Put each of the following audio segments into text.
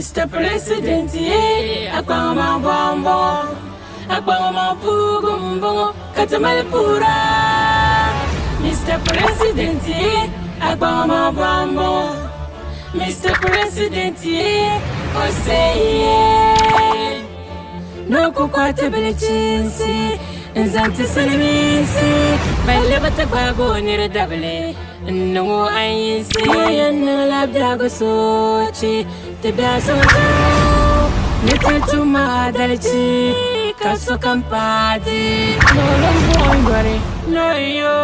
Mr. President, Akbama Bombo, Akbama Pugumbo, Katamalpura. Mr. President, Akbama Bombo, Mr. President, Osei, no Kukwatability, Zanti Salimisi, by Liberty Bago near a double. No, I see, and la Biago Sochi, the Basso, little to my Dalichi, Caso Campati, no long worry, no yo,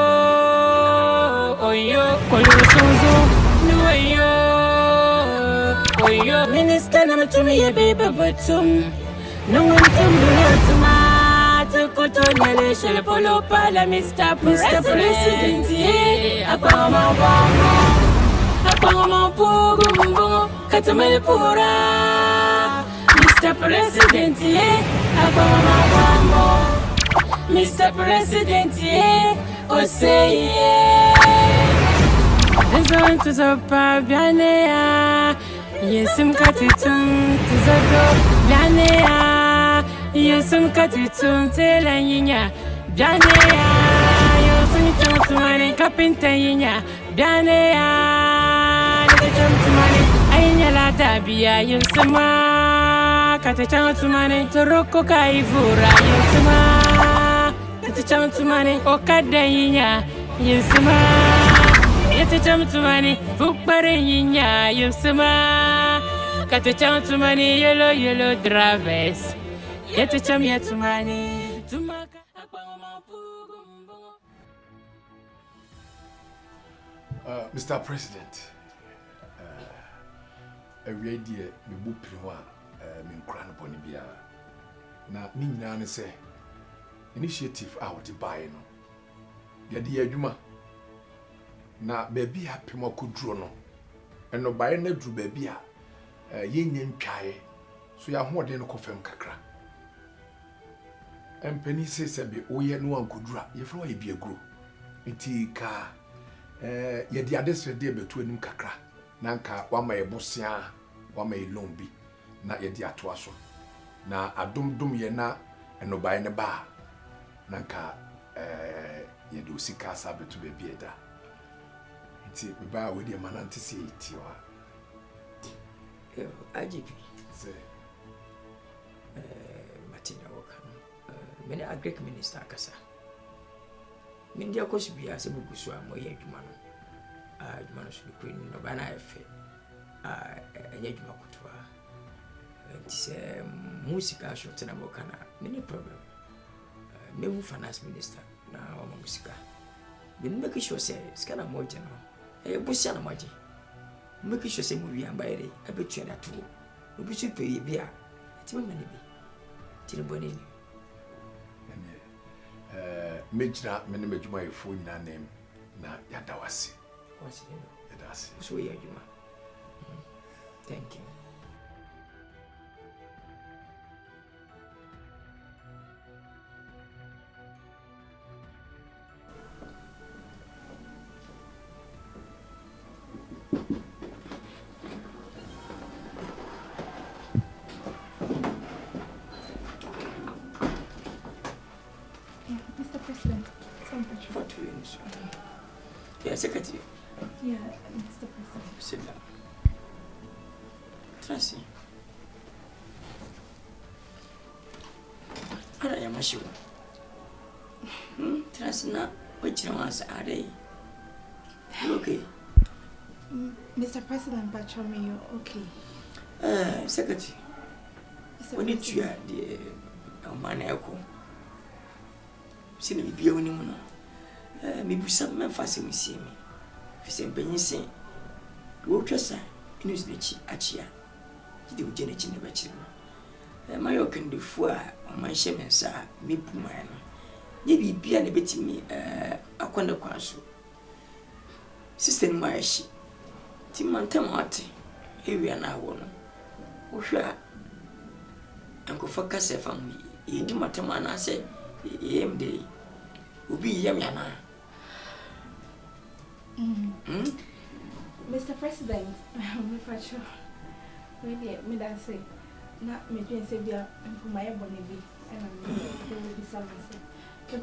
oh yo, Colosozo, no yo, Minister, I'm to me a baby, but no one to me, Kojo Nkansah polo pala Mr. President, Akbama Bombo, Akbama Pugumbo, Katamalpura. Mr. President, Akbama Bombo, Mr. President, Osei. Desant to the Pabianea, Yesim Katitum to the Bianea. Yusum Katitum Telanya, Bianea, Yusum Tumani, Capintania, Bianea, the Tumani, Ayala Dabia, Yusuma, Katachan Tumani, Toroko Kaivura, Yusuma, Katachan Tumani, Okadania, Yusuma, Yatacham Tumani, Bukbarina, Yusuma, Katachan Tumani, yellow drivers. Yet to chum yet to money to make Mr. President, a radio be booping one, Mincran Bonibia. Now, Nina say initiative out to buy no. Ya dear Juma. Now, baby happy more could draw no. And no buy no drew baby yin chai. So ya more than a coffee kakra. And Penny says, "Oh, yeah, no one could rap. You throw a beer grow. Iti ka, yet the others were there between Kakra. Nanka, one may bosia, one may long be. Not yet the atwaso. Na a dum yena, and no buy in a bar. Nanka, ye do see casa to be beada. It's it, we buy with your man to see it. You are IGP. Say, Martina Walker. Many a Greek minister, Kasa. Mindia Cosby as a Buguswa, Moya Jumano. Jumano should be queen, no banner affair. A Yajuma Kutua. It's a musica shot in a bocana. Many problem. Maybe finance minister, now musica. The make sure say, Scana more general. A Busiana Maji. Make sure say movie and by a bit you at two. We should pay beer. It's a money be. Tilbonini. Major Menimajuma phone name na Yadawasi. What's it? Yadasi. So yeah, Juma. Thank you. Secretary. Yeah, Mr. President. Sit down. Tracy. I am sure. Tracy, now, which ones are they? Okay. Mr. President, but show me you okay. Secretary. We need to hear the man echo. See me be only one. Maybe some men fancy me see me. If some penny say, go to say, in his niche, Achia. Did you generate in the bachelor? My oaken the four on my shaman, sir, me pumano. Maybe be a bit me a Kwadwo Nkansah. Sister Marshi. Timantamati. Here we are now one. Usha. Uncle Focus a family. You do Matamana say, Yam day. Ubi Yamiana. Mr. President, Really, me that say, not me doing say be a for my bonnet be, and I'm going to be something. The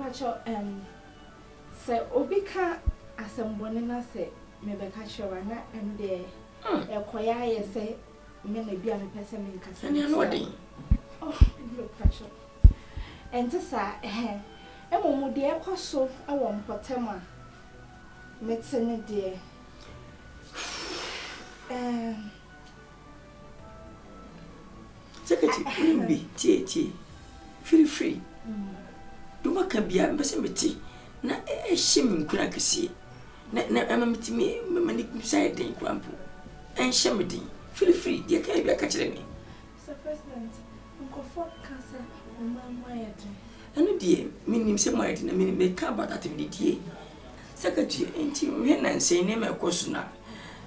say Obika as some bonnet say, maybe catch your runner and there. A choir say, men be a person in Cassandra. Oh, look, Pacho. And to say, a woman dear cosso, I want Potema. Medicine dear. Secretary, be tea. Feel free. Do what can be a messemity. Na a shimmy could I see. Na meet me, many side in Crampo. And Shamedy. Feel free, dear, can be a catcher me. Sir President, Uncle Fort Cancer, my and dear, meaning some white in a minute may come about that in the day. Secretary, ain't you when I say name a question now?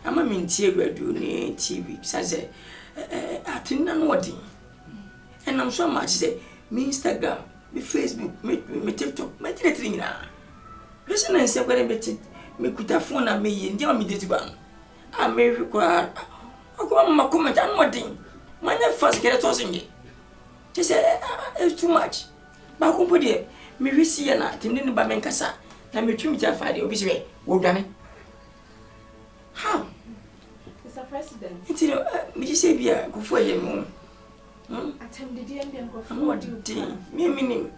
I'm a Ministerial doing TV, says I think none wedding. And I'm so much say, me Instagram, me Facebook, me TikTok, my thing now. Listen and say, what I bet it, me could have phone at me and me this one. I may require a my comment on wedding. My never first get a tossing it. Just say, it's too much. But who put it? Me receive an attending by Nkansah. Na me tumi ta faade obi se wo dwane how Mr. President enti no me ji se bia kofo ye mu attempted the end of what do me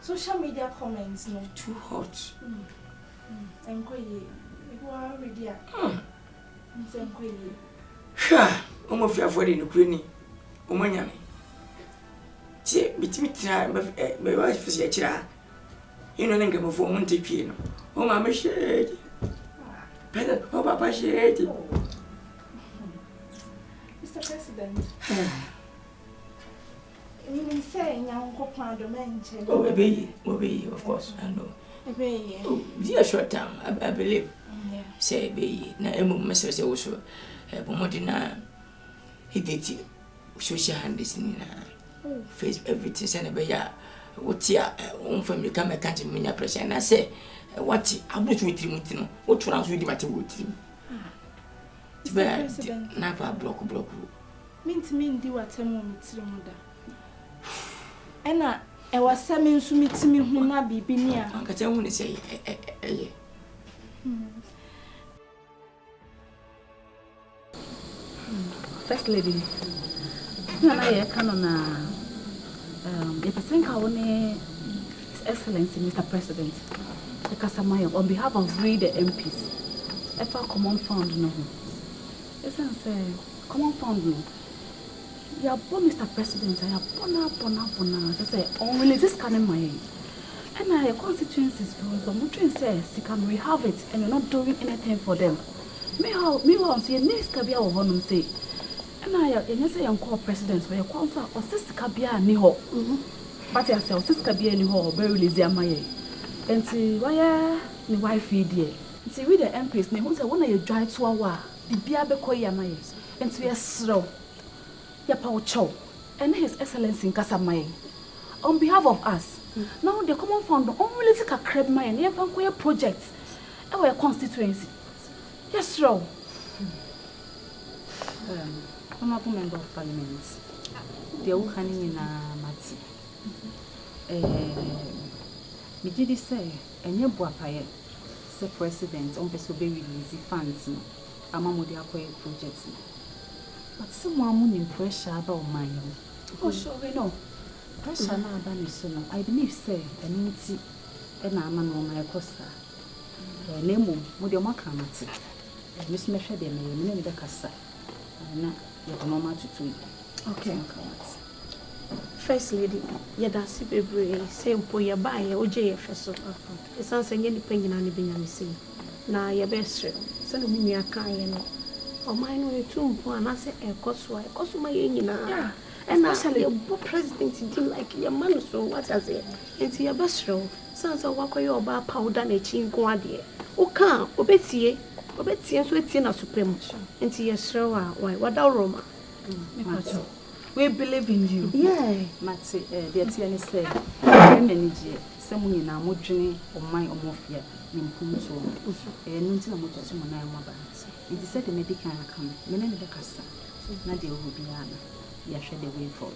social media comments no too hot enkoye people are already enkoye sha omo fi afode no kure ni omo nyame ti bitimi tra me wa fi ya kira you know, then go for Monte Piano. Oh, Mamma shade. Better, oh, Papa shade. Mr. President, you mean saying Uncle Kwadwo Nkansah? Oh, obey, of course, I know. Obey, oh, dear short time, I believe. Yeah. Say, be, na emu message also. Pomodina, he did social handles in face everything, send a bear. What ya, family come a country, many pressure, and I say, what I would with him, what runs with him at a wood team. Napa block. Mean do what I'm on its mother. And I was summoned to meet me who might be near. Uncle, I want to say, First Lady, I can't. If I think I want His Excellency, Mr. President, Nkansah, on behalf of we the MPs, if I common fund no, say common fund no. You are born, Mr. President. I am born. Just say only this kind of money. And our constituencies for some mutual says you can we have it, and you're not doing anything for them. Meanwhile, see next can be our one say. And I say I'm called president, but your council or sister Kabia Niho. But I say, sister Kabia Niho, very lazy am I. And see, why the wife dear. See, with the MPs, they want to one of your drive to our the Biabeco Yamay. And see, a slow Yapao Chow and His Excellency Nkansah. On behalf of us, now the common fund only take a crab mine, near Banquet projects, our constituency. Yes, sir. Honorable Member of Parliament, the old canning in a mati. Me did say, and your boapaye, Sir President, on the Sobe release funds, a Mamodia project. But someone in pressure about mine. Oh, sure, we know. Pressure now about soon. I believe, say, a minty, and I'm on my costa. Nemo, with your macamati. Miss Mesha, they may name the Cassa. Okay. First Lady, that's baby. Same for your buy or JFS. It's answering any penny on the Benyamin. Now, your best friend. Send me a kind or mine with 2 and I say, a cost my in. And I shall your president didn't like your man, so what I say? And see your best friend. Sons of walk your bar powder and a chin guardia. O can't, obey. Obeti and sweating a supreme. And see a shower. Why, what our Roma? We believe in you. Yeah, Matty, the Tiani said, energy, someone in our mood or my omofia, in Punto, and Nuntin Motosimon. It is said the medical come, Menendacasa. Not the Obiana. You should the way for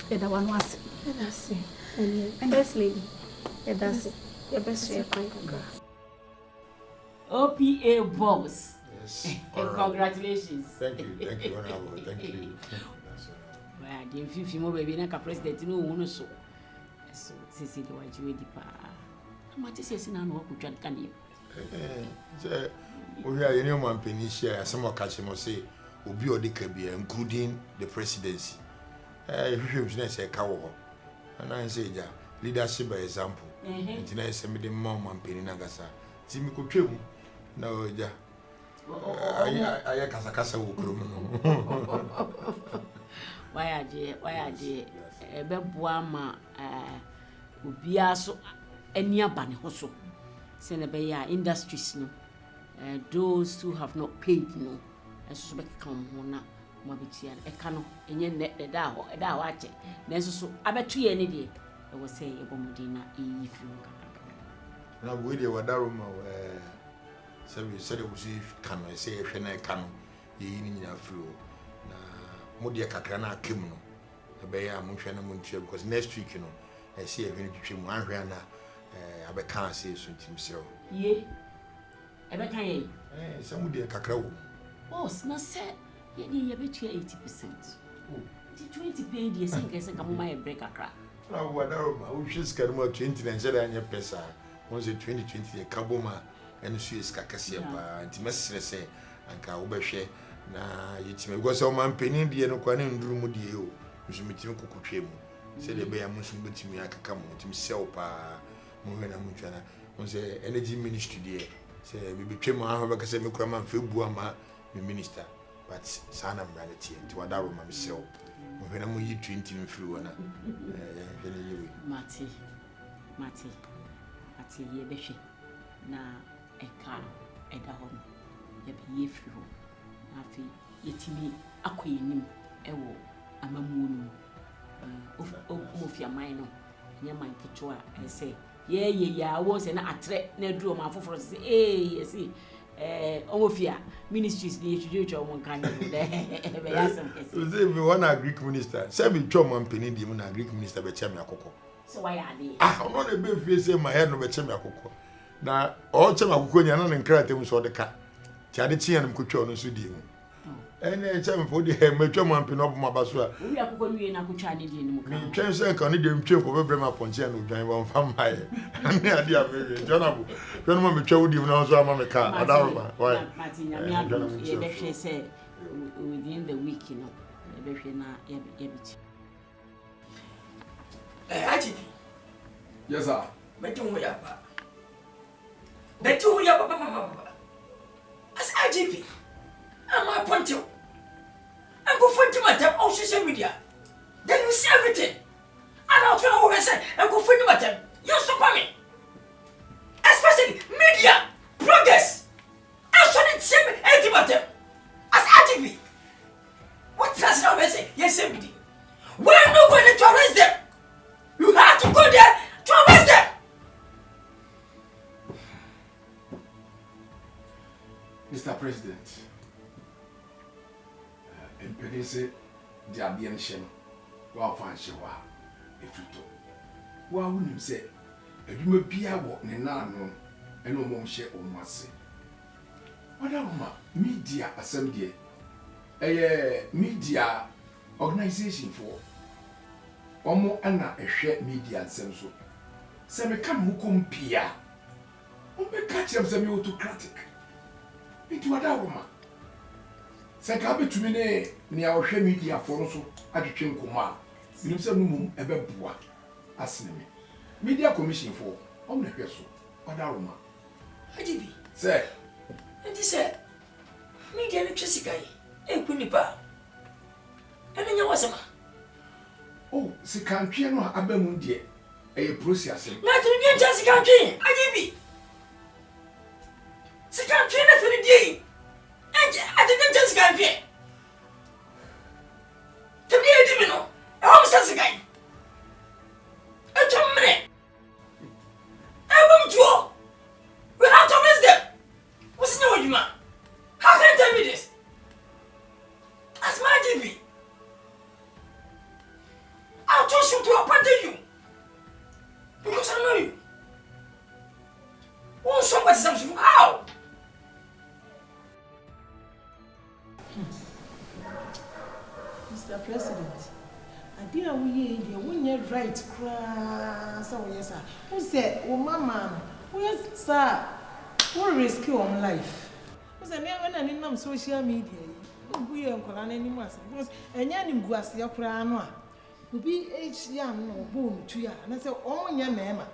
it. That one was it. That's it. And first lady. That's it. Your best friend. OPA boss. Yes. Congratulations. Thank you, Honorable. Thank you. Well, the 50 more baby, like a president, no one so. So, Sissy, the white you pa. How much is your son? What can you? We are any one penny share, some more catch him or say, Obi or the Kabia, including the presidency. Next a cow. And I say, leadership by example. And I send me the mom and penny Nagasa. Timmy could trim. No, yeah. I Casa will come. Why are they? A bebuama, Ubiaso, and Yabani Hosso. Senabaya industries, no. Those who have not paid, no. I suspect come on, Mobitian, a canoe, and yet net the Dow, a Dow at it. Necessary, I bet 2 any day. I will say a bombardina if you now, we were Daruma. So we said it was if can I say if I can, in your flu. Modia Kakrana Kimno, the Bayer Munchana Muntia, because next week, you know, I see a very between one rana, I can't say soon to himself. Ye, I bet I some dear Kakao. Oh, not said, yet you bet you 80%. 20 paid years in case I come my break a crack. Now, what are my wishes can more 20 and said I near Pesa, once a 2020 a Kabuma and Swiss Cacasia, and Messer say, and Kaubashe. Na yitime because o man penin de no kwane nduru mu de o nso mitime kokotwe mu se de be ya musu betimi akaka mu tim sell pa mu hwe na mu twana on se energy ministry de se me betwe mu ahwe baka se me kura man febu ama me minister but sana mbraleti nti wadaro ma me sell mu hwe na mu yi 20 mfiri wona Mati ye behwe na eka eda ho ye be ye firi ho afi yetimi akoyenim ewo amamuonu ofia man no nya man kecho a say ya wo say na atre na duro ma foforo say yes ofia ministries ni etwetwa mo kan no de be yasem kesi so say me one Greek minister say be twa man penin di mu na Greek minister be cheme akoko so why are they no na be fie say my head no be cheme akoko na o cheme akoko nya na nkrate mu so de ka tiade tia nam kotwa no so di mu ene cheme for the metwa man pe no boma baso a we akoko nwie na kotwa ne di mu ka ni twen se kan ne de mtwe ko bebre ma ponche na odwan won fam haye ane ade a me jonabo twen ma metwa wodi mu na so ama me ka adawba why matinya me adu ye be hwe say within the week no ye be hwe na ye biti Aji. Yes, sir. Betu ya papa. As IGP, I'm a point you. I go find my time on social media. Then you see everything. And I'll tell you what I say. I go find my time. You support me. Especially media, bloggers. I saw the same anti-matter. As IGP. What does now say? Yes, everything. We're not going to arrest them. You have to go there to arrest them. Mr. President, Impedise, the Abian while fancy wa, if you talk. Well, when you say, if you may be a walk in Nano, and no more share on my say. What are media assembly? A media organization for Omo ana ehwe media nsem so se me ka mo kompia o be ka chem se me autocratic itu ada roma se ka betumi ne ya ohwe media for so adwetwe nkoma nim se no mum ebe boa asene me media commission for omo na hwe so ada roma IGP se ndi se media ne twesikai ekunipa enya wasema. Oh, si country no abamu die e process. Na tiri die chance country, IGP. Si country na tiri die. Anje atiri chance country. Tiri die no. E ho msa sikai. E chomre. E bum tuo. We have to miss them. What's new with you, man? How can I tell me this? As my what's something? How? Mr. President, I dear we wouldn't right cry. So, yes, sir. Who said, oh, mamma, yes, sir, who risk your own life? Was a never any social media. We are calling any mass because a young guas your crown. Will be H. Young or boom to ya, and I said, oh, young mamma.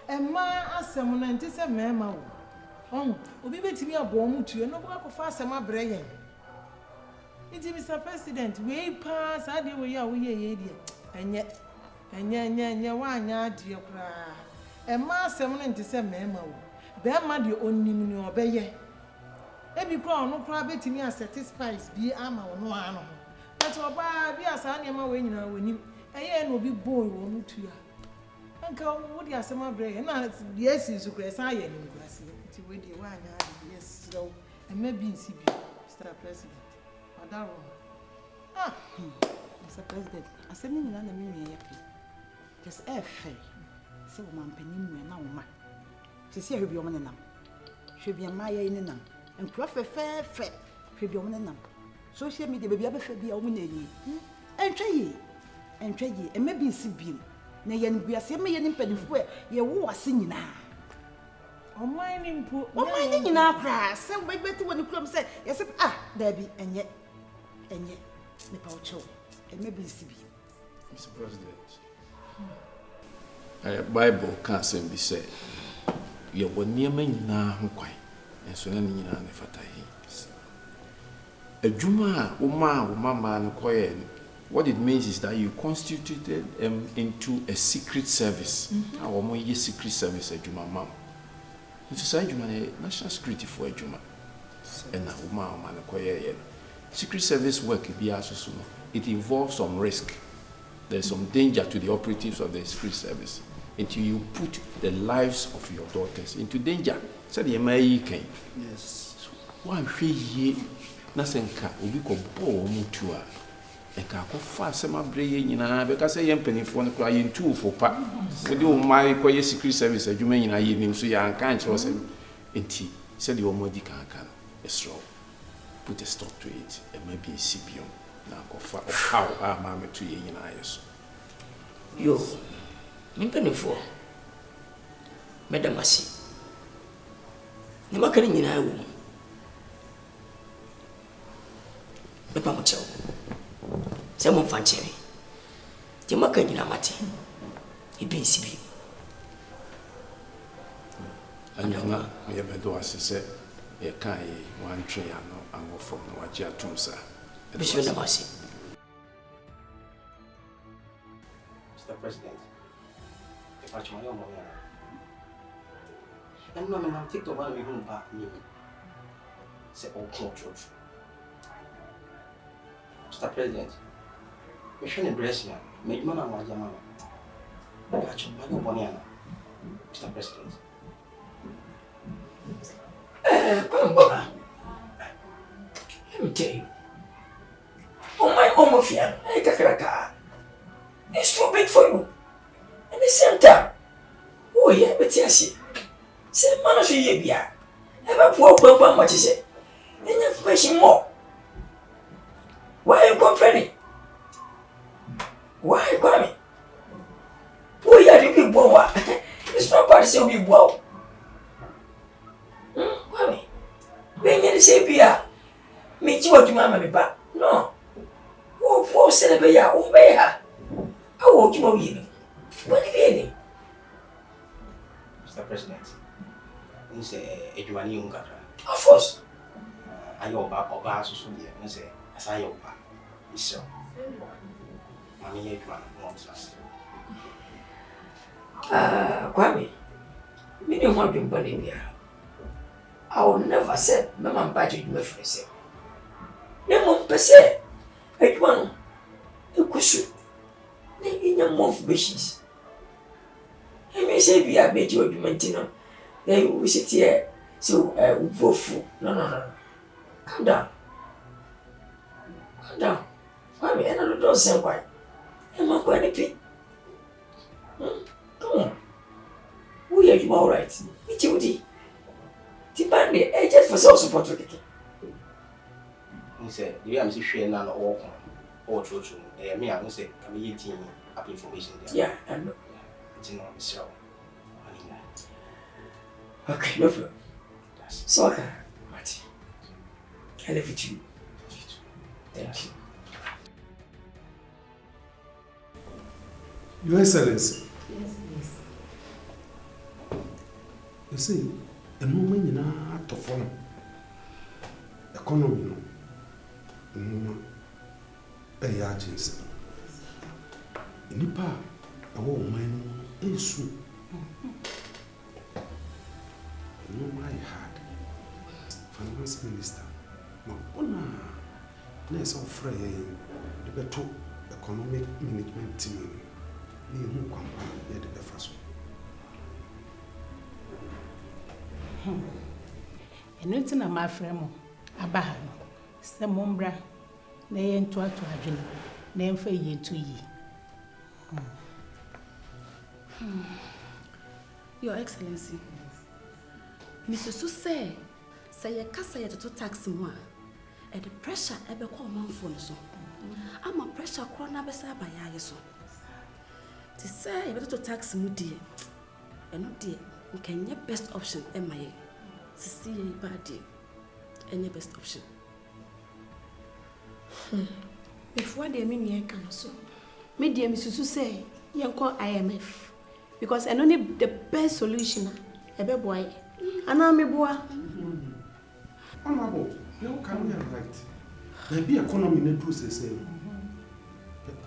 And ma asked someone and this a mamma. Oh, will be to me a bomb to you, no work of fast and my brain. It's Mr. President, we pass, I do we are and yet, one yard to your cry. And ma 70 memo. Bear mad you only know obey. Every crown no crab to me as satisfied, be armor or no animal. That's all by be as I am away now when you a will be born or to you. And come, what you are some brain, and yes, is a grass I am in grassy. To wait the one yard, yes, so, and maybe CB, Mr. President. Mr. President, I said, me and me happy. Just a fair. So, man, penny, now, ma. She see her be on now. She'll be a Maya in them. And Crawford fair, she'll be on them. Social media, baby, ever be a woman. And try ye, and maybe see beam. Nay, and we are seeing me in penny where you were singing now. Oh, mining poor, oh, mining in our class. So, my better when the club said, yes, Debbie, and yet. The pouch, and maybe CB. Mr. President, Bible can't say be said. You were near me now, quite, and so any a Juma, Mama, and quiet. What it means is that you constituted into a secret service. Our more secret service, a Juma Mam. It's a national security for a Juma. And now, Mama, and quiet. Secret service work it involves some risk. There's some danger to the operatives of the secret service until you put the lives of your daughters into danger. So the MIE came. Yes. One ye Nasenka will be bo mutua. And Kako fast my brain because I am penny for the crying two for pa. We do my quiet secret service as you may in so young can't was until said your modica can. It's wrong. Put a stop to it and maybe a CPO. Now go for how our mamma to ye in eyes. Yo, Mimpany for Madame Massy. The Maccarin in I will. The Pamucho. Someone fancy me. The Maccarin in Amati. He been CP. And you're not, I have a door, as I said, a kai, one tree, and go from Wajia Tumsa. Mr. Namasi. Mr. President, if I my own money, and no man take the one we won't back me. Say all control. Mr. President, we shouldn't embrace me. Make man and Wajia Mama. Catch my own money, Mr. President. Let me tell you. Oh my homofia, it's too big for you. And the same time, oh yeah, but yes, say man of you be a ever poor much is it? And you have question more. Why are you complaining? Why, Kwame? Oh yeah, the big boy. It's not bad to say big boy. Kwame, when you say beer, make you what you mamma back. No. Oh, poor celebrate, oh, bear. I won't you know you. What are you? Mr. President, you say a Juani Unkatra. Of course. I know about Oba Susudia, and say, as I opa. Is so. Mammy, wants us. Kwame, me don't want to be Bolivia. I will never say, Mamma, budget me for myself. No one per se. At one, you could shoot. In your mouth wishes. I may say, we are made you a Dumentino. Then we sit here, so woeful. No. Calm down. Why me? I don't say why. I'm not going to pay. Come on. We are you all right? It's you. Tibande, just for so support. He said, "You are Mr. None or true. Me, I will say, come eating up information. Yeah, I know. It's not so. Okay, no problem. So, Marty, I leave it to you. Thank you. Your Excellency. Yes, please. You see, a moment in our to form economy, no, a agency. Nipa, a woman is soon. No, my heart, Finance Minister, no, Ness of Frey, the better economic management team. And nothing of my friend, Abahan, some umbra, nay, and to a tragedy, name for ye to ye. Your Excellency, Mr. Susse, say a cassa to tax moi, and the pressure ever call man for so. I'm a pressure corner beside by Yaso. To say, better to tax me, dear, and not dear, can your best option, Emma, to see a bad dear, and your best option. If what they mean, you can so. Me, dear Mrs. Say, you call IMF because I know the best solution, a baby boy, and I'm a boy. Honorable, you can be right. There be economy in the process,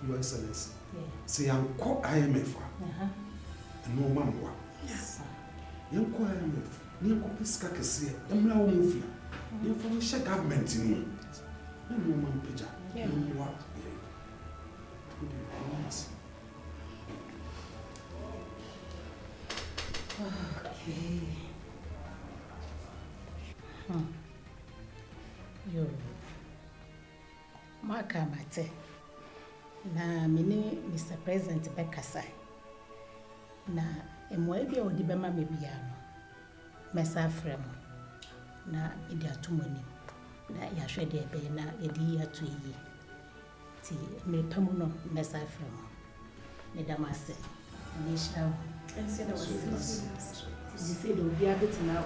Your Excellency. Say, I'm called IMF. And no man. Yes. Young call IMF. You call Piscacassia, and now move. You from the government in you. No man, Pija. You are. Okay. Yo. Makamate. Na mini Mr. President Bekasai. Na emwebia odi bema mebia no. Mesa frem. Na idi atumoni. Na ya hwede ebe na yedi atu yi. Ti me pamu no mesa frem. Ne damase. Ni shawo. Ense na wasi. You say do be a bit now.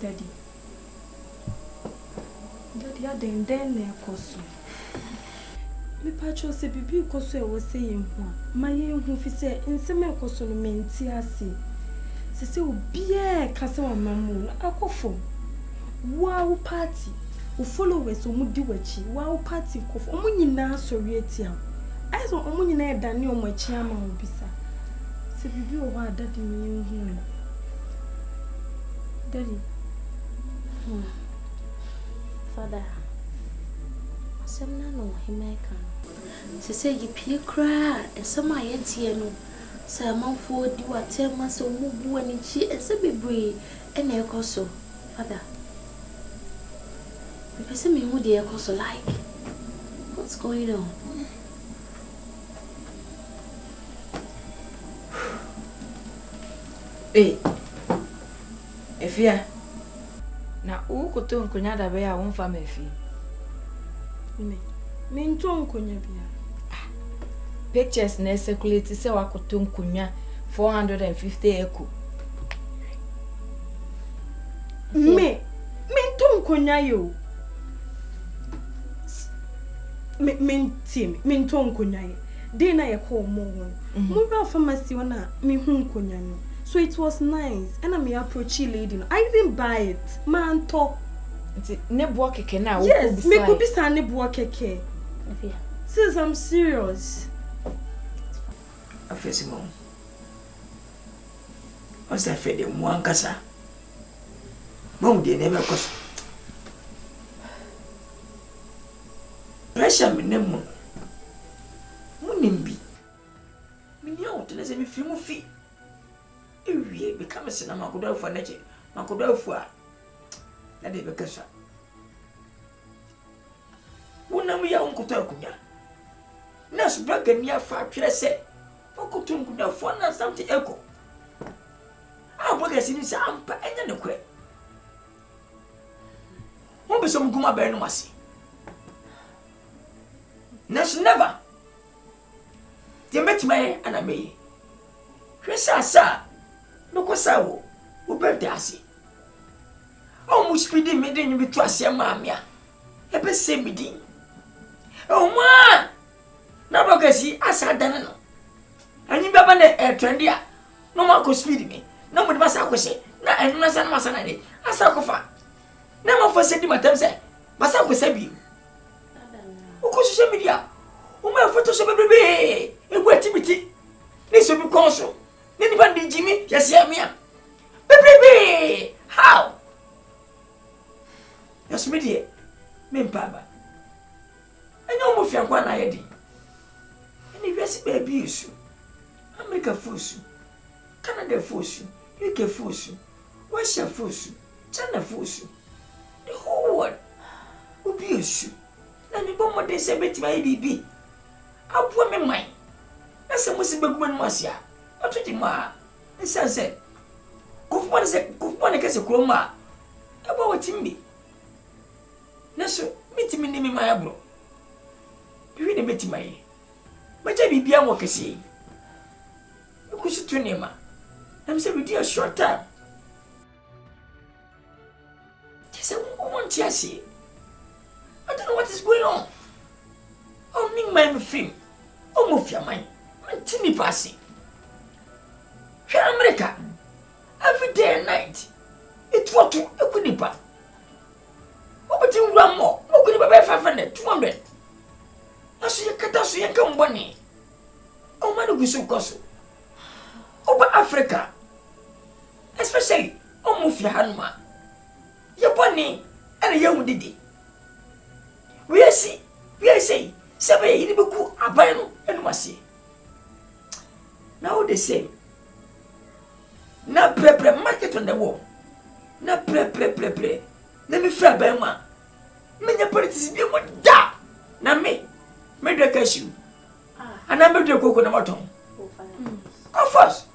Daddy, then me akoso. Me patcho se bibi koso e wo se yen ho. Ma yen hu fi se nsem akoso no menti ase. Se obi e kase wa mamu akofo. Wow party. O followers o mudi wachi. Wow party kofo. Omo nyina sori etia. Aizo omo nyina e dane omo achi ama obisa. Se bibi o wa daddy me yen hu. Daddy. Father, Some no, he may come. She said, you pee cry, and some I ain't here no. So, I'm for you are 10 months or move when in she and so be brave, and they'll call so, father. Because I mean, what they are so like. What's going on? Hey, if you na ukoto nkonya da be ya wonfa mafi. Me nto nkonya bia. Pictures na circulate say wakoto nkonya 450 echo. Me nto nkonya yo. Me nto nkonya ye. Dey na ye call mo won. Mo ra pharmacy wana me hu nkonya no. So it was nice. And I'm approachy lady. I didn't buy it. Man talk. Nebo keke na. Yes, me could be sa nebo keke. Sis, I'm serious. I face mom. What's that for the Nkansah? Mom, they never cost. Pressure me nemo. Munimbi. Me nyao tenese me fi mu fi. Ewie become a cinema could for nature. Man could have for that they became. Wona me ya unkuto akunya. Nas braga nia fa twere se. Okuto nkunya for na something echo. Ah braga sini se ampa enya ne kwe. Won be so muguma be no masi. Nas never. They met me and I me. Kwesa no kosawo wo birthday ase o mu speedy me den bi to ase maamia e be se mi din o ma na bogasi asa dan no anyi baba na trendy a no ma ko speed me na mo de basa ko se na enu na sana masana de asa ko fa na ma fo se di matam se basa ko se bi o ko social media o ma photoshop bebe e gwa timiti ni so bi konso Nini bandi Jimmy, yes, yeah, baby, how? Yes, me dear, me papa. I know more for one I did. And if you see baby, you America force you, Canada force you, UK force you, Russia force you, China force you. The whole world will be a shoe. Now, the bomb they say, bet my baby. I'll put my mind. That's a Muslim woman, Marcia. What do you ma? It's said, Kufman said, Kufman is a chroma. About what in me? Naso, meet me name my bro. You really met my. But I be beyond what I say. You could sit to name. I'm saying, with you a short time. Just a woman, Chassis. I don't know what is going on. Oh, me, my film. Oh, move your mind. I'm tinny passing. Here America, every day and night, it was to a kunipa. What about you run more? What could you buy 500, 200? I see a catastrophe and come money. Oh, man, we so costly. Over Africa, especially almost your handma. Your bunny and a young diddy. We are say, Sabe, you will go a bino and must now the same. Na pre market on the wall. Na pre. Let me fry by ma. Many politics be mo da. Na me do cashew. And I do coconut bottom. Of course.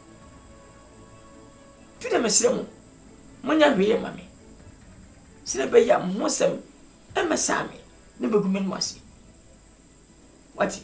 To them same. Monya hwe mami. Sine be ya mosem e mesami. Ne begumen masi. What?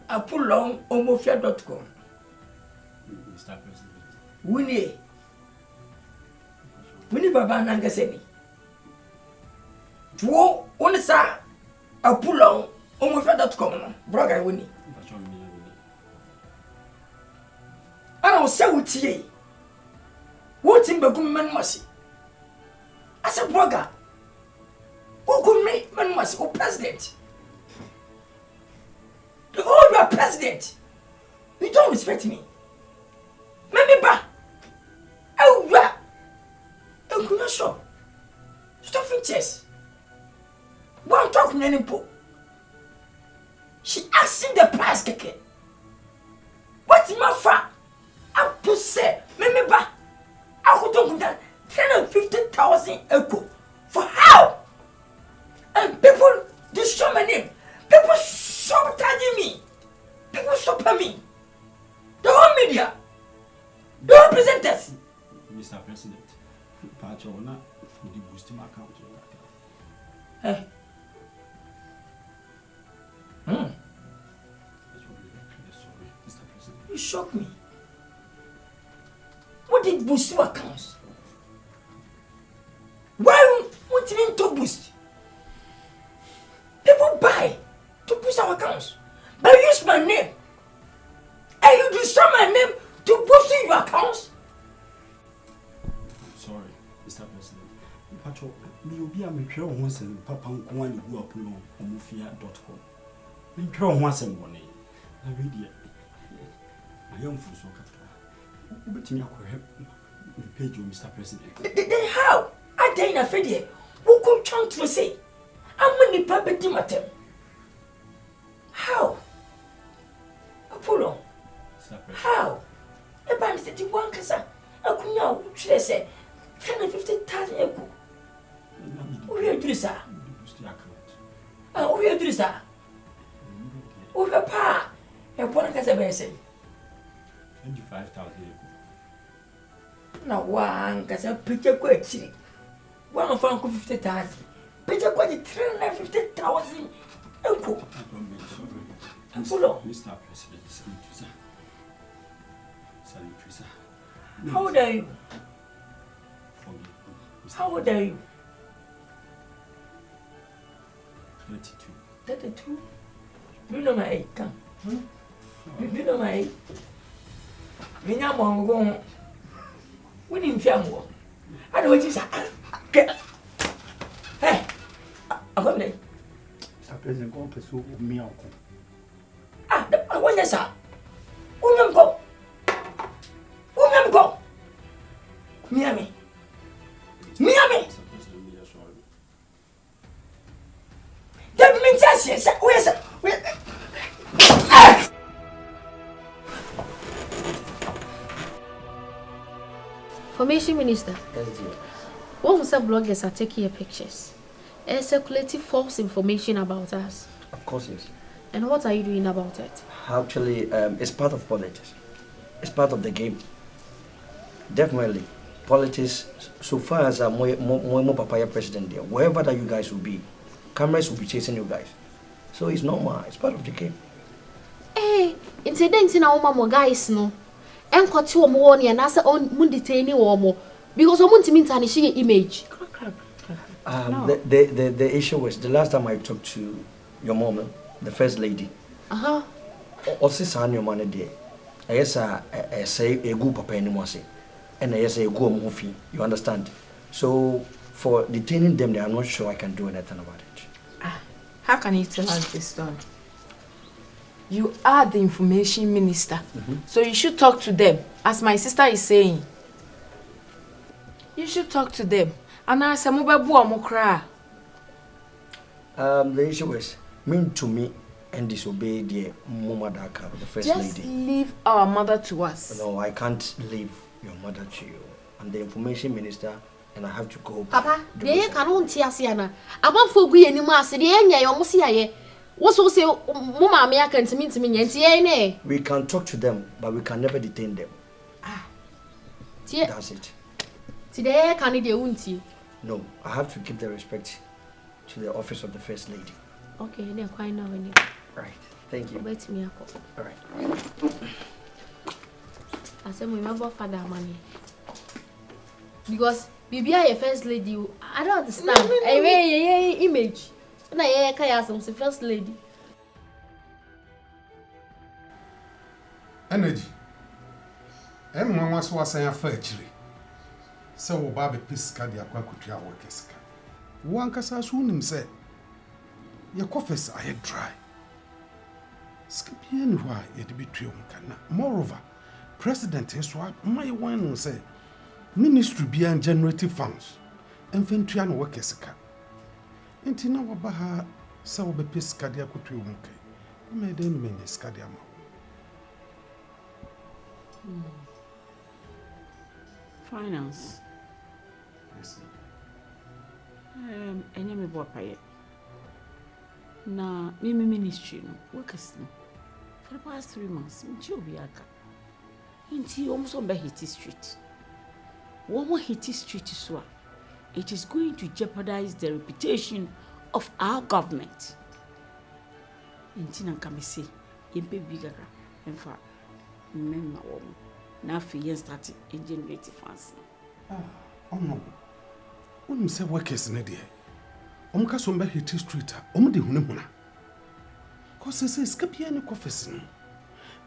apulong omofia.com. Mr. President. Winnie Baba Nangaseni. Two onisa apulong omofia.com. Brother Winnie. I was say with ye. What in Bagum man must as a blogger. Who could make man must who president? Oh, you are president. You don't respect me. Remember, oh, yeah. I'm not sure. Stop in chess. One talking any po. She asking the price keke. What's my fa? I'm to say, remember, I could do that 350,000 echo. For how? And people destroy my name. People sabotaging me. People stopping me. The whole media. The whole presenters. Mr. President, Pachona, you boost my account. Hey. Mr. President. You shock me. What did boost your accounts? Why won't you to boost? People buy to boost our accounts. But use my name. And you destroy my name to boost your accounts? Sorry, Mr. President. Pacho, me will be a mature once and Papa Nkwani who are on omofia.com. Me try once and one. I read it. I am for so but me page you, Mr. President. Then how? I dare in a fiddy. Who could chant to say? I'm only puppet matter. How? Apollo. How? A band that you want, Kasa. I could now say 350,000 echo. We are Drissa. Oh, we are Drissa. Oh, Papa. And what can I say? 25,000 echo. Now, one can say picture quite. One of 50,000. Picture quite 350,000 echo. Apollo. Mr. President, how old are you? How old are you? 32. 32? Do you know my age? Come. Do you know my age? When I'm going to go, we didn't feel I don't want you to say, hey, I'm going to Mr. President, go pursue me. I want to say, go. Go. Miami. That means yes. Where's it? Information Minister. Yes, dear. What was the bloggers are taking your pictures and circulating false information about us? Of course, yes. And what are you doing about it? Actually, it's part of politics. It's part of the game. Definitely, politics. So far as more papaya president there, wherever that you guys will be, cameras will be chasing you guys. So it's normal. It's part of the game. Eh, incident in our mama guys no. And got to more and answer on Munditani or more because I want to mean tarnish your image. No. The issue was the last time I talked to your mom, the first lady. Also, son, your money there. I guess I say a good papa anymore. And I say go movie. You understand? So for detaining them, I'm not sure I can do anything about it. How can you tell us this story? You are the information minister, so you should talk to them. As my sister is saying, you should talk to them. And I say, the issue is mean to me and disobey the mama Daka, the first lady. Just leave our mother to us. No, I can't leave your mother to you. I'm the information minister and I have to go. Papa, they can't see us. I'm not for we anymore. So the almost here. What's also Mama American to me? We can talk to them, but we can never detain them. That's it. Today, can you do? No, I have to give the respect to the office of the first lady. Okay, they're quite now. Right. Thank you. Wait me. All right. I said, remember father money. Because Bibia, your first lady, I don't understand. I mean, image. And I can't some first lady. Energy. Everyone wants to say a factory. So, Bobby Pisca, the Aquacutia workers. One Kasa soon himself. Your coffees are dry. Skipping why it be true. Moreover, President is what my one will say. Ministry beyond generative funds. Infantry and workers. Intina Wabaha, so be Pisca, the Aquacutia. You made any menace, Cadiamo. Finance. Any me boy pay. Na me ministry no workers no. For the past 3 months, me obiaka. Inti almost on Hit Street. One more Hit Street so it is going to jeopardize the reputation of our government. Inti na kamese yempe bigara emfa memma wo. Now for years started generating funds. Oh no. When you say workers in there, Omkasomba Hit Street, Omdi Hunamuna. Cause they say Scapiani coffee.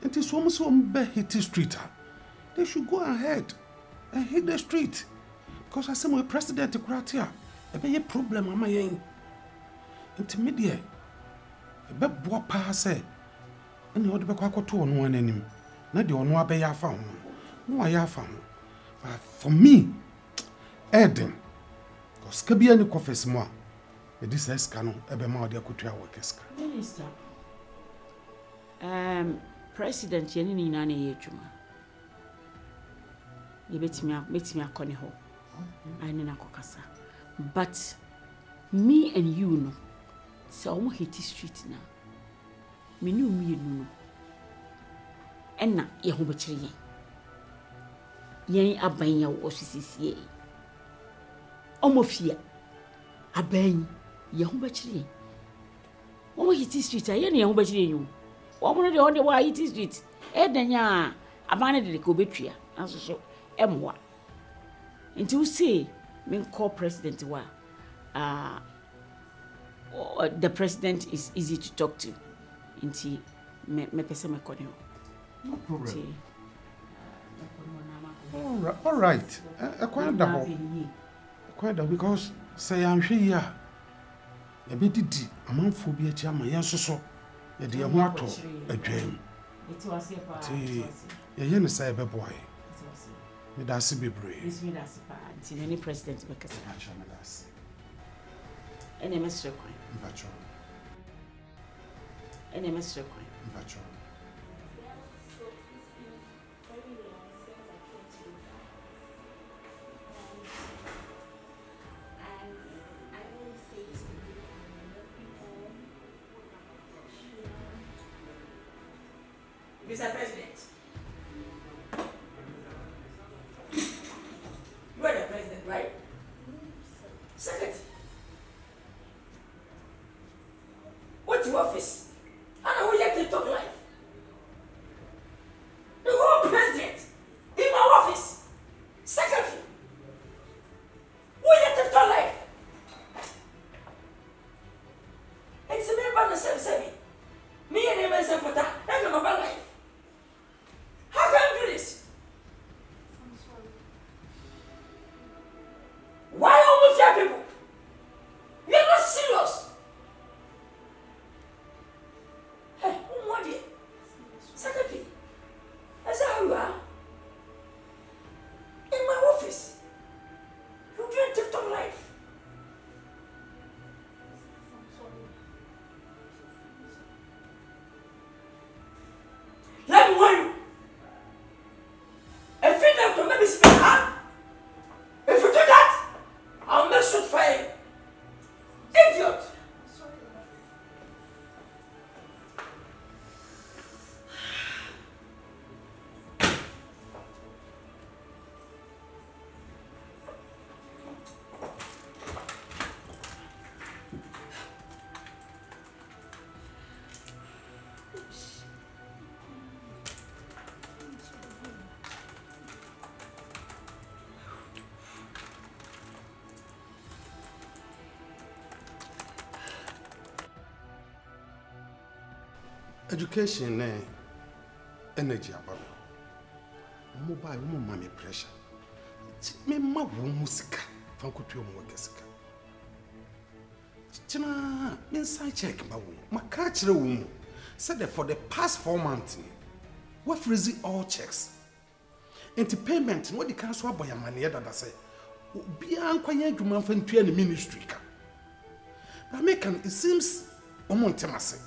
It is almost on Hit Street. They should go ahead and hit the street. Because I say my president Kratia, a be a problem on my end. Intermediate. A bad boy pass, and the other Bakwako on one enemy. Not the one who I found. No, I found. But for me, Eden, because Kabiani confess more. This is canon, Ebema, the Akutia workers. Minister, President Yenini Nani Yechuma. You bet me a conny hole. I know Kokasa. But me and you know, so I'm Hit Street now. Me knew me no. Enna ye ho bekyere yen aban ya wo sisisie omofia aban ye ho bekyere wo Hit Street aye ne ye ho bekyere yen wo mo de on de wa Hit Street e danya aban ne de ko betua anso so emwa nti wo say me call president wa the president is easy to talk to nti me pese me kone ho. No problem. All right. Quite double. Quite double because say I'm here. A bit did a month for be a chama, yes, so a dear water, a dream. It was a yen cyber boy. May that be brave. Miss me that's bad. Any president because I have any Mr. Coin. Any Mr. Coin. Mr. President, you are the president, right? Secretary, what's your office? And I will let you talk live. The whole president in my office. Secretary, will let you talk live. It's a member of the same. Me and him and for that. I'm going to life. How can you do this? I'm sorry. Why almost your people? You're not serious. Hey, what is Secretary? That's how you are. In my office. You're doing TikTok live. Let me warn you. If you don't make me speak, huh? If you do that, I'll make shit for you. Idiot. education and energy about mobile woman mommy pressure. Me ma wo musika fan ko tuo mo gasika. China inside check ma wo. Maka kire wo mu. Said for the past 4 months we freeze all checks. Into payment no di kan so aboya mane dada say. Bia ankwanya adwuma fa ntua ne ministry ka. But me can it seems omo ntemase.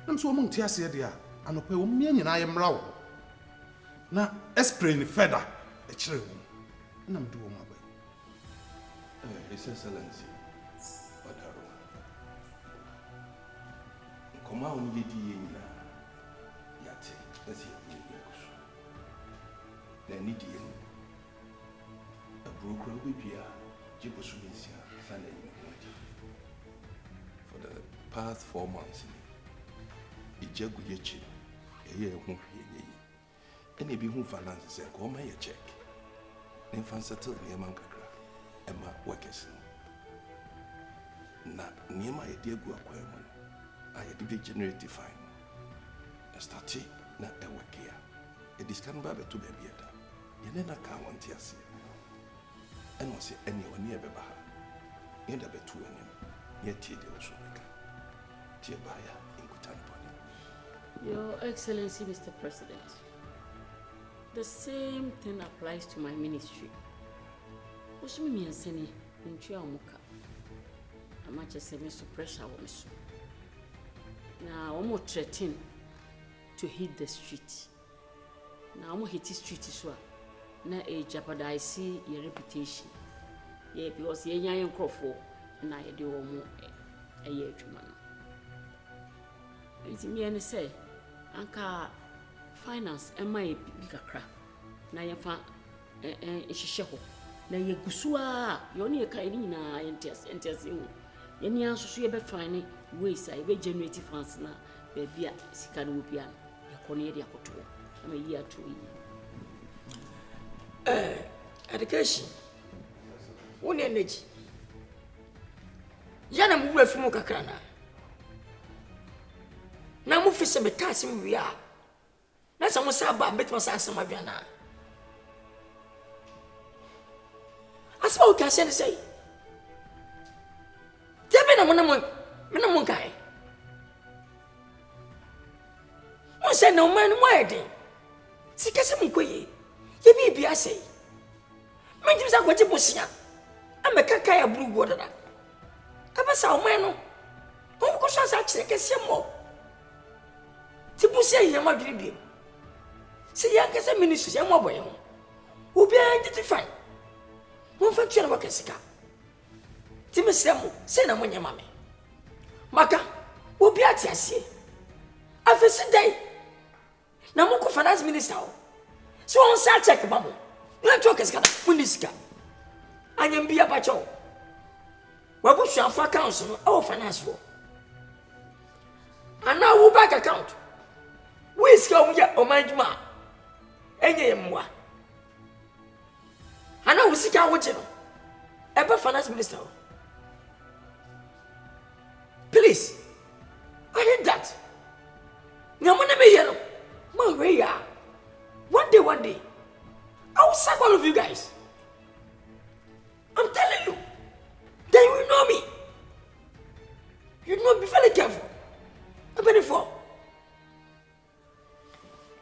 Nam so omo ntiase de a anope wo me nyina ye mra wo. Na explain further e kire wo. Nam do my way. His Excellency. Odaro. Koma on yedi yina. Yate. Let's hear you. Na nidi yenu. A broker will be a Jibosuminsia Sunday. For the past 4 months, Ijagu Yechi, a year who ye. Any be who finances and call my check. Infant settled near Mankakra, Emma workers. Na near my dear go acquirement, I did generate fine. A starty, na a workia. A discount baby to be better. You never can want to see. And was it anyone near Bebaha? You never two in him. Yet he also make a tear buyer in Kutan Pony. Your Excellency, Mr. President. The same thing applies to my ministry. Usumi mienseni nchua omuka. Amache semi suppressor womesu. Na omo threaten to hit the street. Na omo hit the street so na jeopardize your reputation. Yeah, because ye nyan krofo na ye de omo eye adwuma no. Nti me ne say anka finance ema e bi kakra na ye fa ehihye ho na ye gusu a ye ne ye kai ni na entiase hu ye ni asoso ye be fine ways a ye be generate funds na be bia sika no bia ye ko ne ye de akoto na yi ato yi education one energy yana mu wura fimu kakra na mu fi se metase mu wi a na sa mo sa ba betwa sa asama bia na asma o ka se ne sei tebe na mo kai mo se no man mo ede sika se mo koye ye bi bia sei me jim sa kwati bosia ameka kai aburu go dada aba sa o man no o ko sa kire kese mo ti bosia ye ma dwiri bi se ya kese ministry ye mo boye ho obi an diti fine mo fa tia na wakasika ti me semo se na mo nyama me maka obi ati asie afese dai na mo ko finance minister o so on sa check ba mo na to kasika na punisika anyam bia ba cho wa bu sua fa accounts no o finance wo ana wo bank account we ska o ya o manjuma enye mwa ana wo sika wo je no ebe finance minister please I need that nyamone me yero ma we ya one day I will sack all of you guys. I'm telling you. Then you will know me. You know, be very careful. I'm ready for.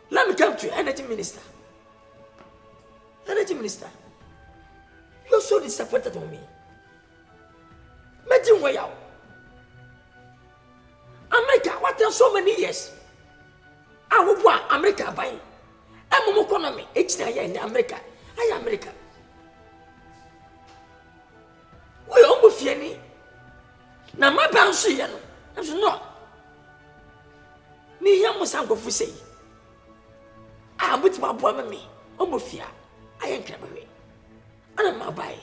Let me come to you, Energy Minister. Energy Minister. You're so disappointed on me. Imagine where you are. America, what else so many years? I will want America buying. I'm a economy. It's not in America. I am America. We almost fiany. Now my bounce here. I'm no. Me here must go for say. I with my boy me. Almost fear. I ain't clever. And I'm my buy.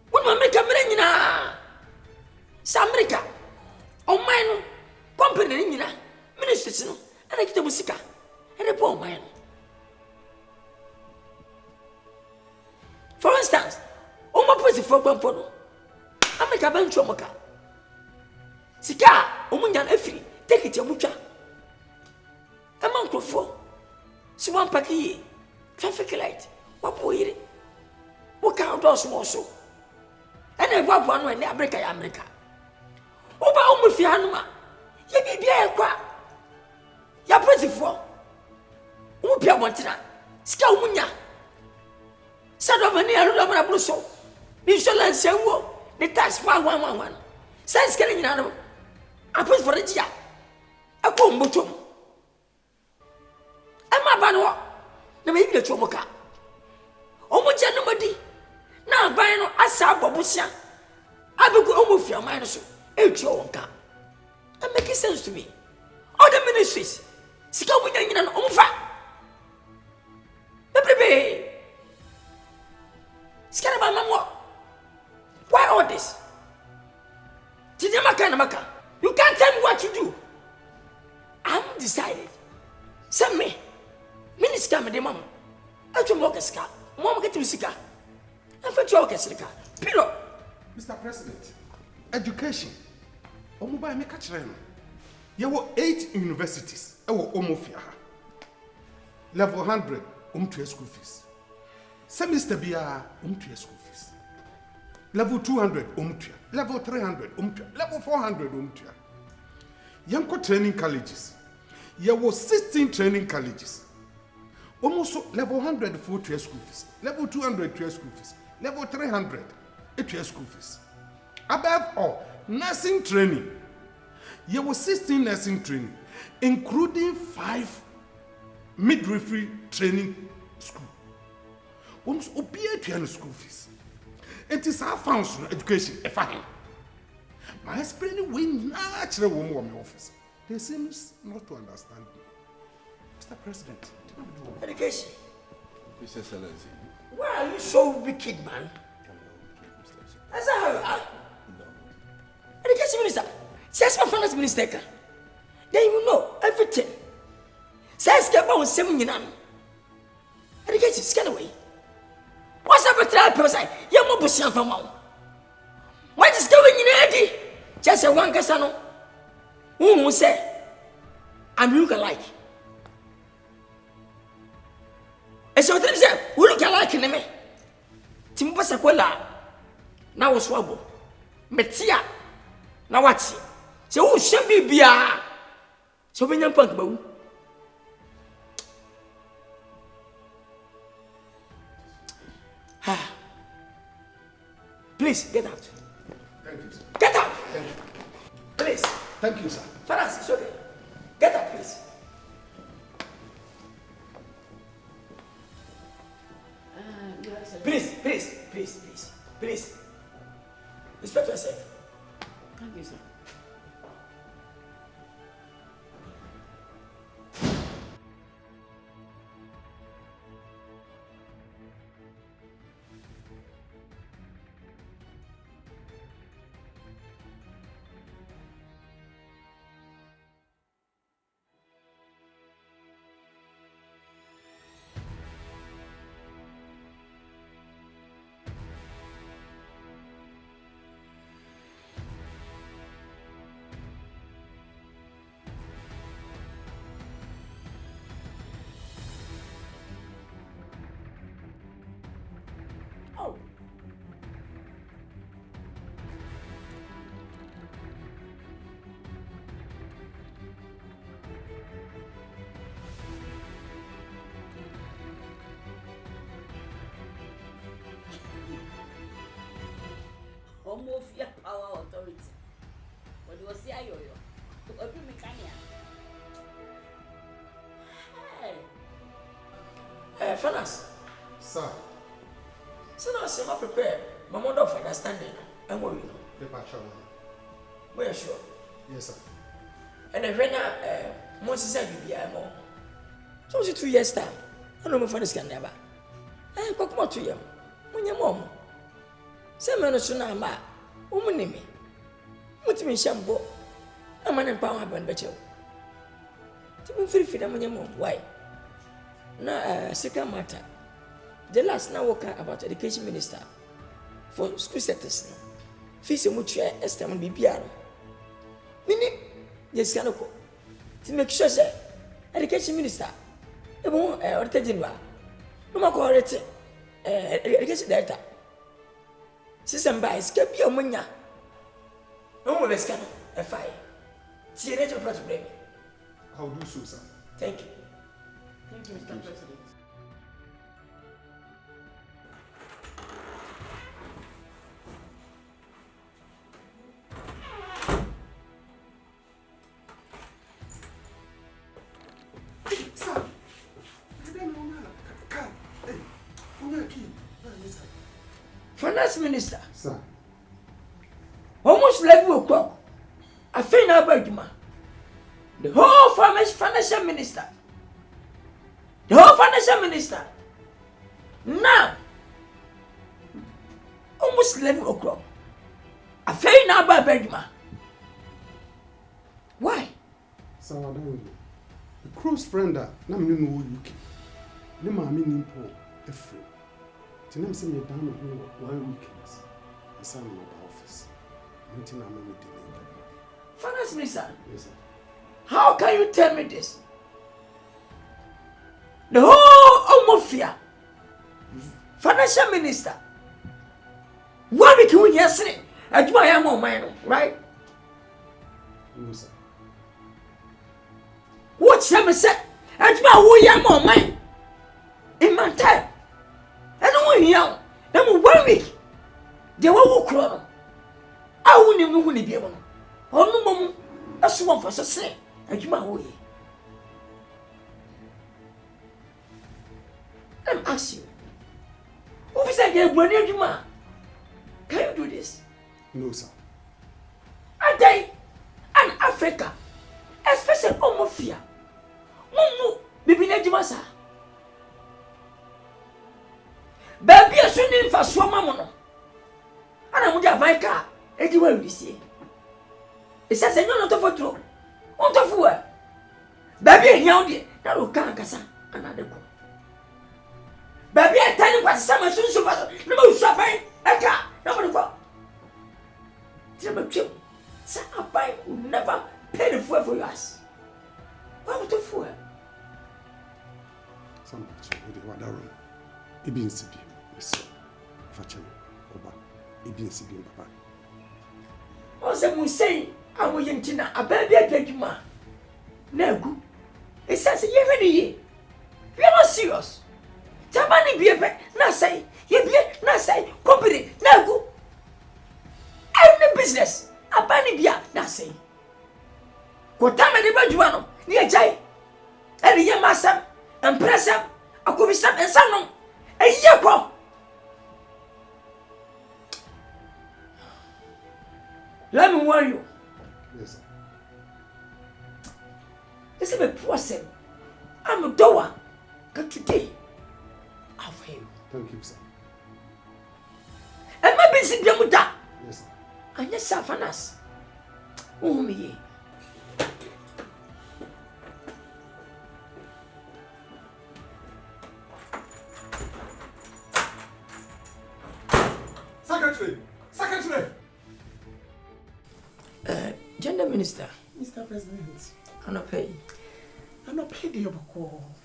When America America. Sa America. Oh mine. Company in ministers no. And I get the music. And a poor man. For instance, Oma pose for Pampono. America Banchomoka. Sika, Omunyan Efri, take it, Yamucha. A man for. See one packy, traffic light. What boy? What count us also? And I want one when America. Oba Umufianuma. Ye be a qua. Ya pretty for. Upia Montina. Scawunya. Sad of an air of a brusso. Insurance and war. The tax 111. Sense getting another. I put for a dia. A comb bottom. And my banner. The baby at Chomoka. Almost nobody. Now buying a sab babusia. I will go over your minus. It make sense to me. All the ministries. Scowing in an over. Baby. Scared about Mamma. Why all this? Maka. You can't tell me what to do. I'm decided. Send me. Minister, my mom. I don't work a scar. Mom get to Sika. I felt you work a Sika. Pillow. Mr. President, education. Omubai me catch them. There were 8 universities. Omofia. Level 100, 2 school fees. Semester bia, 2 school fees. Level 200, 2. Level 300, 2. Level 400, 2. Yanko training colleges. There were 16 training colleges. Almost level 100 for 2 school fees. Level 200, 2 school fees. Level 300, 2 school fees. Above all, nursing training. There was 16 nursing training, including 5 midwifery training school. Almost obedient to school fees. It is our function education. My explaining way natural woman in my office. They seem not to understand me. Mr. President, education. His Excellency. Why are you so wicked, man? That's how Education Minister. Says my finance minister. Then you know everything. Says about 7 years. Education scan away. What's up with that person? You're more bushing from mom. What is going in Eddie? Just a one casano. Who say I'm look alike. And so they say, we look alike in me. Timbasaquella. Now swabble. Metia. Now what? So who should be beer? So when you punk boo. Please get out. Thank you, sir. Get out. Thank you. Please. Thank you, sir. Faras, it's okay. Get out, please. Please. Respect yourself. Thank you, sir. Omofia Power Authority. What was the ayo? Open mechanic. Hey, Fanas. Sir. So now I am prepared. My mother of understanding. And what you know? Paper shower. We are sure. Yes, sir. And then when Moses said you be a mom. So it's 2 years time. I don't know if I can never. I come more to you. When your mom. Some men are soon a ma. Woman name me. What me shambo? A man and power have better. To be free freedom on your mom. Why? Now, second matter. The last now work about education minister for school sectors. Fees and much estimate be BR. Meaning, yes, can go. to make sure say education minister e bo orta general no ma ko orete education director system by ska bi omunya no mo beska no fire ti ere to problem. I'll do so, sir. Thank you. Thank you, Mr. President. Sir, I don't know. Come. Hey, who are you? Finance minister. Sir. Almost level o'clock. I feel now about you, man. The whole financial minister. The whole financial minister. Now, almost 11 o'clock. I feel now about Benjamin. Why? Sir, I don't know. The close friend that na me no UK. Ne ma me nimpo efre. Tinam say me down no 1 week. I saw him in the office. Nothing I'm not delay. Finance minister. Yes, sir. How can you tell me this? The whole mafia, financial minister, what we can yesterday, I do I am on mine, right? No, sir. What Sam said, I do I am on mine in my time. I don't want you. I'm 1 week. They were crying. I wouldn't even want to be able. Oh, no, mom, that's one for say. And you my way. Let me ask you. Officer Gabriel, can you do this? No, sir. A day and Africa, especially Omofia. Mumu, baby Nejimasa. Baby, I should name for Swamamono. And I'm with a Vika, 81 this year. It says, I know not of a true. On the floor. Baby, here, now Kojo Nkansah, another go. Baby, I tell you what someone should survive. No shopping, a car, no go. Jim, Sapai will never pay the fuel for us. What would the fuel? Some with the water room. Ibi nsibi, Mr. Fachan, Oba, Ibi nsibi, Papa. What's the moon saying? I will yentina a baby a gentleman. No good. It says, you're ready. You're not serious. Jamani be a pet, not say, you be not say, company, no good. I'm the business. A bunny beer, not say. What time at the Bajuano, near Jay, and the young master, and press up, a could be some and some. A year go. Let me warn you. Yes, sir. This is a person. I'm a doer. But today, I'll fail. Thank you, sir. And my business be muda. Yes, sir. And yes, sir, finance. Oh, me. Secretary. Gender Minister. Mr. President. I'm not paying. I'm not paid the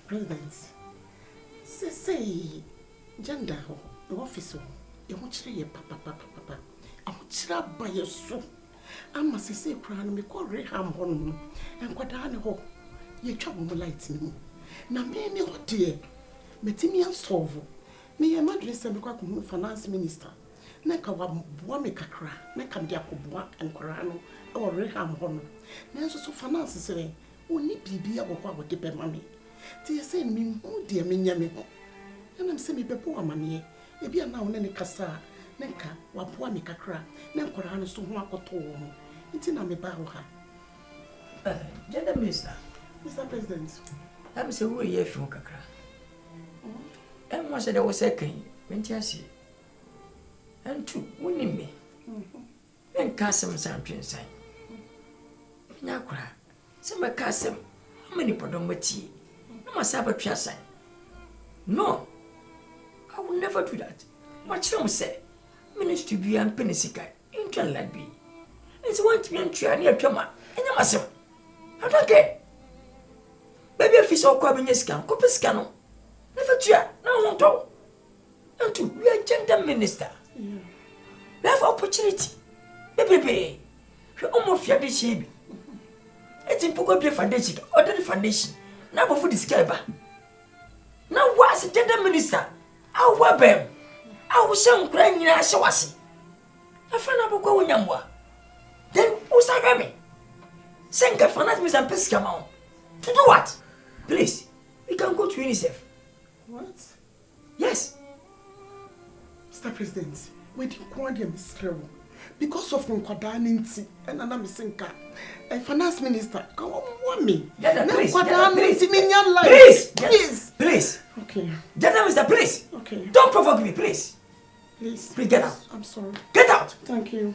President. Say, gender, the officer, you won't say papa. I won't trap by your soup. I must say, crown me call Reham on and Kwadwo ho. You trouble light me. Now, me, what dear, Metimian solve. Me, a madress and the finance minister. Neka wa me kakra, neka mde akobua enkorano or Reham hono. Nanso so finance say, oni bibia wo kwa wode be mame. Ti say me hu de me nya me ho. Na me say me bebo amane. E bia na wo ne kasa, neka wa boa me kakra, na enkorano so ho akoto wo. Nti na me ba ho ha. Gender Minister. Mr. President. I'm say we here from kakra. And what said there was second, Mentiasi. And two, winning me. And Kassam Sampion sign. Nakra, some Kassam, how many podomati? No, my saboteur sign. No, I will never do that. My chum say, Ministry be and Penisica, Intel like be. It's one to be and near Choma, and I must. I don't care. Baby, if it's all quite a scan, copy scan. Never try, no one told. And two, we are gender minister. We have opportunity. Baby, you almost fear the shape. It's important to be foundation, other foundation. Now, before the skyber. Now, what's a gender minister? I'll wear them. I will send crying in a shawasi. I found out going yamwa. Then, who's that me? Send a finance Miss and Pescamon. To do what? Please, we can go to UNICEF. What? Yes. Mr. President, we didn't want the Ministerial. Because of Kwadwo Nkansah and another Misinka, a finance minister, come on, me. Please. Please. Okay. Gentlemen, Mr. Please. Okay. Don't provoke me, please. Please. Please get out. I'm sorry. Get out. Thank you.